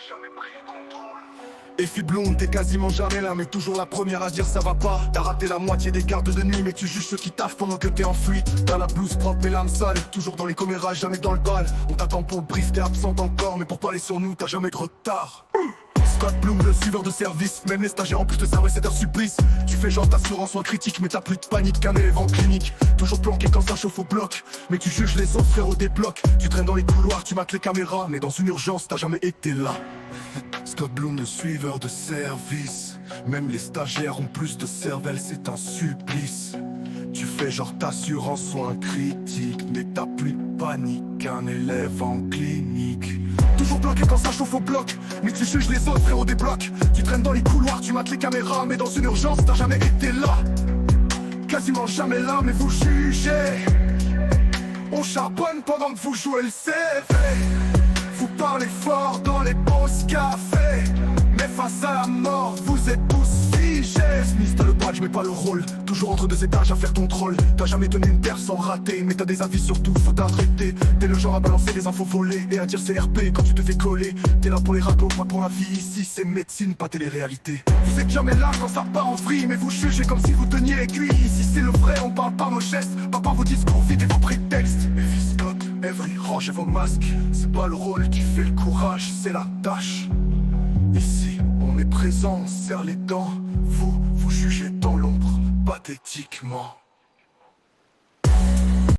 jamais pris le contrôle. Effie Bloom, t'es quasiment jamais là, mais toujours la première à dire ça va pas. T'as raté la moitié des gardes de nuit, mais tu juges ceux qui taffent pendant que t'es en fuite. T'as la blouse propre et l'âme sale, toujours dans les commérages, jamais dans le bal. On t'attend pour le brief, t'es absente encore, mais pour parler sur nous, t'as jamais de retard. Scott Bloom, le suiveur de service, même les stagiaires en plus te servent c'est un supplice. Tu fais genre t'assurant soin critique, mais t'as plus de panique qu'un élève en clinique. Toujours planqué quand ça chauffe au bloc, mais tu juges les autres frères au débloc. Tu traînes dans les couloirs, tu mates les caméras, mais dans une urgence t'as jamais été là. Scott Bloom, le suiveur de service, même les stagiaires ont plus de cervelle, c'est un supplice. Tu fais genre t'assurant soin critique, mais t'as plus de panique qu'un élève en clinique. Toujours bloqué quand ça chauffe au bloc, mais tu juges les autres frérot des blocs. Tu traînes dans les couloirs, tu mates les caméras, mais dans une urgence t'as jamais été là. Quasiment jamais là, mais vous jugez. On charbonne pendant que vous jouez le CV. Vous parlez fort dans les pauses café, mais face à la mort, vous êtes tous figés. Smith, t'as le badge mais pas le rôle, toujours entre deux étages à faire ton troll. T'as jamais donné une paire sans rater, mais t'as des avis sur tout, faut t'arrêter. T'es le genre à balancer des infos volées et à dire CRP quand tu te fais coller. T'es là pour les ratos, pas pour la vie, ici c'est médecine, pas télé-réalité. Vous êtes jamais là quand ça part en vrille, mais vous jugez comme si vous teniez aiguille. Ici c'est le vrai, on parle par nos gestes, pas par vos discours vides et vos prétextes. Scott, Every, rangez vos masques, c'est pas le rôle qui fait le courage, c'est la tâche. Ici, on est présent, on serre les dents, vous jugez dans l'ombre, pathétiquement.